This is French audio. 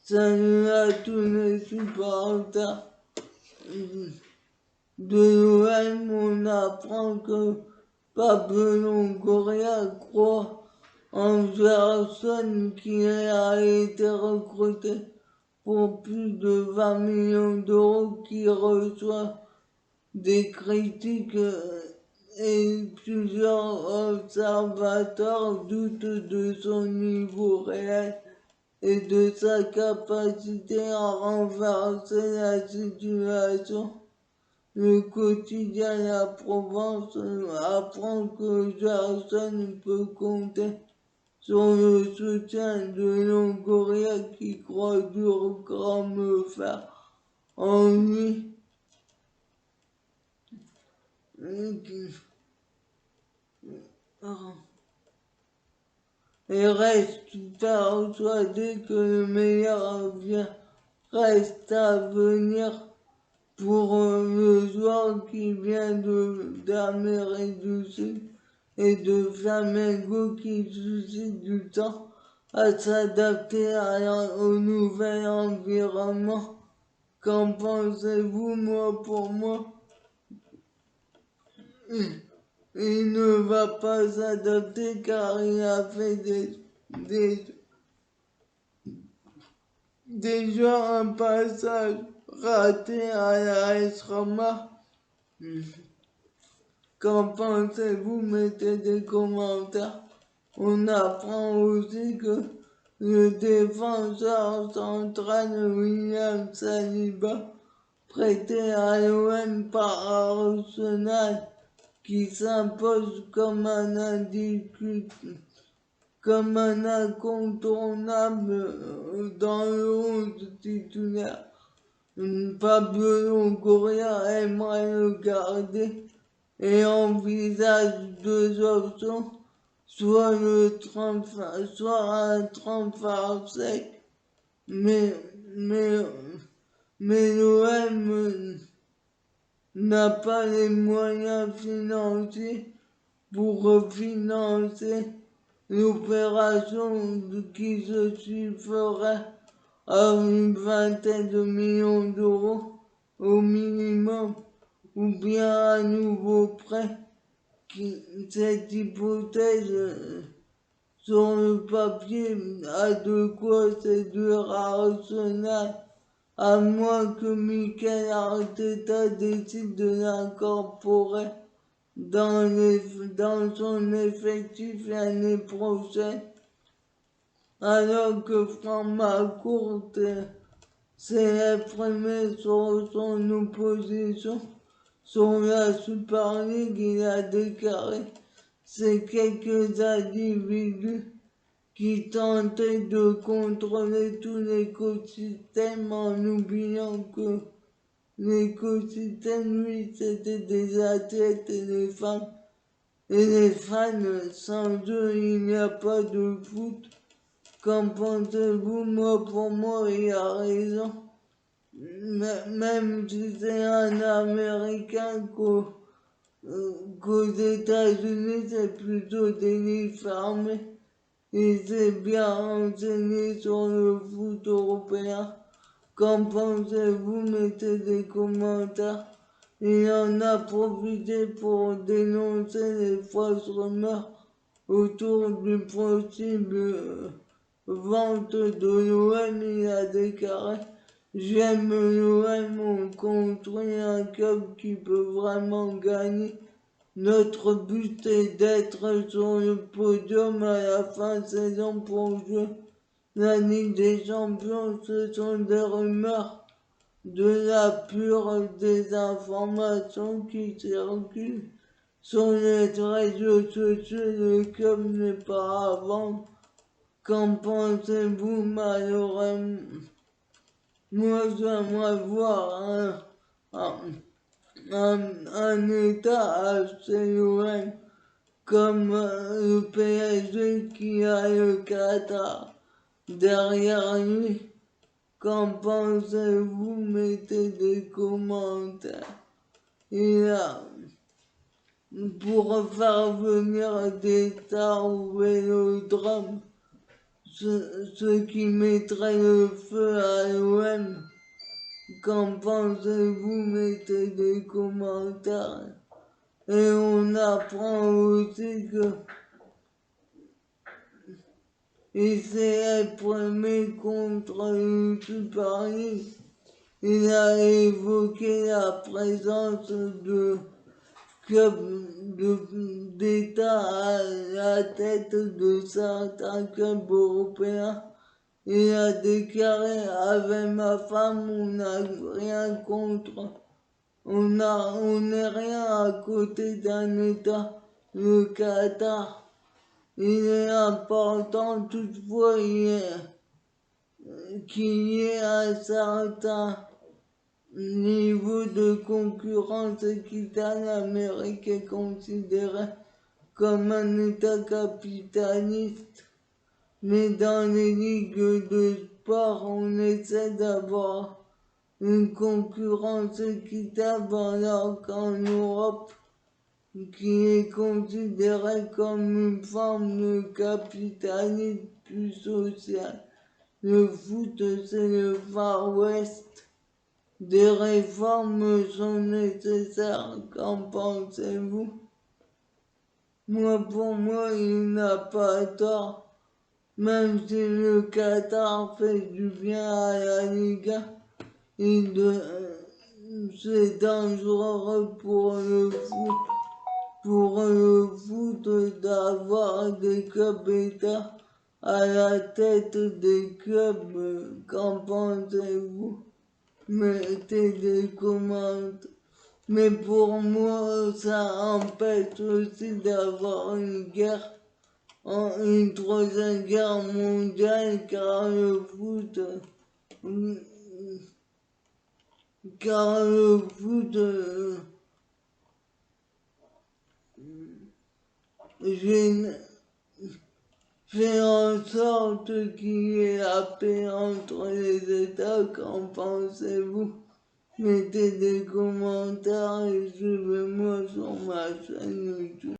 Salut à tous les supporters de l'OM. On apprend que Pablo Longoria croit en Gerson qui a été recruté pour plus de 20 millions d'euros, qui reçoit des critiques et plusieurs observateurs doutent de son niveau réel et de sa capacité à renverser la situation. Le quotidien La Provence apprend que Gerson peut compter sur le soutien de Longoria qui croit dur comme fer en lui. Et reste persuadé que le meilleur reste à venir pour le joueur qui vient d'Amérique du Sud et de Flamengo, qui suscite du temps à s'adapter au nouvel environnement. Qu'en pensez-vous? Moi, pour moi, il ne va pas s'adapter car il a fait déjà un passage raté à la AS Roma. Qu'en pensez-vous? Mettez des commentaires. On apprend aussi que le défenseur central William Saliba, prêté à l'OM par Arsenal, qui s'impose comme un incontournable dans le 11 titulaire. Pablo Longoria aimerait le garder et envisage deux options, soit un transfert sec, mais l'OM n'a pas les moyens financiers pour financer l'opération qui se chiffrerait à une vingtaine de millions d'euros au minimum, ou bien un nouveau prêt. Cette hypothèse sur le papier a de quoi séduire Arsenal, à moins que Mikel Arteta décide de l'incorporer dans son effectif l'année prochaine, alors que Franck McCourt s'est exprimé sur son opposition sur la Super League. Il a déclaré: c'est quelques individus qui tentaient de contrôler tout l'écosystème en oubliant que l'écosystème, lui, c'était des athlètes et les femmes. Et les fans, sans eux, il n'y a pas de foot. Qu'en pensez-vous? Moi, pour moi, il a raison. Même si c'est un Américain qu'aux États-Unis, c'est plutôt des lits fermés. Il s'est bien renseigné sur le foot européen. Qu'en pensez-vous? Mettez des commentaires. Il en a profité pour dénoncer les fausses rumeurs autour du possible vente de l'OM. Il a déclaré: j'aime l'OM, on construit un club qui peut vraiment gagner. Notre but est d'être sur le podium à la fin de saison pour jouer la Ligue des Champions. Ce sont des rumeurs, de la pure désinformation qui circule sur les réseaux sociaux. Le club n'est pas à vendre. Qu'en pensez-vous? Malheureusement, moi j'aimerais voir un État acheter l'OM comme le PSG qui a le Qatar derrière lui. Qu'en pensez-vous? Mettez des commentaires. Et là, pour faire venir des stars au Vélodrome ceux qui mettraient le feu à l'OM. Qu'en pensez-vous? Mettez des commentaires. Et on apprend aussi que il s'est exprimé contre le Super League. Il a évoqué la présence de clubs d'État à la tête de certains clubs européens. Il a déclaré: avec ma femme, on n'a rien contre. On n'est rien à côté d'un État, le Qatar. Il est important toutefois qu'il y ait un certain niveau de concurrence équitable. L'Amérique est considérée comme un État capitaliste, mais dans les ligues de sport, on essaie d'avoir une concurrence équitable, alors qu'en Europe, qui est considérée comme une forme de capitalisme plus social, le foot c'est le Far West. Des réformes sont nécessaires, qu'en pensez-vous? Pour moi, il n'a pas tort. Même si le Qatar fait du bien à la Liga, c'est dangereux pour le foot d'avoir des clubs États à la tête des clubs. Qu'en pensez-vous? Mettez des commentaires. Mais pour moi, ça empêche aussi d'avoir une troisième guerre mondiale, car le foot, fait en sorte qu'il y ait la paix entre les États. Qu'en pensez-vous? Mettez des commentaires et suivez-moi sur ma chaîne YouTube.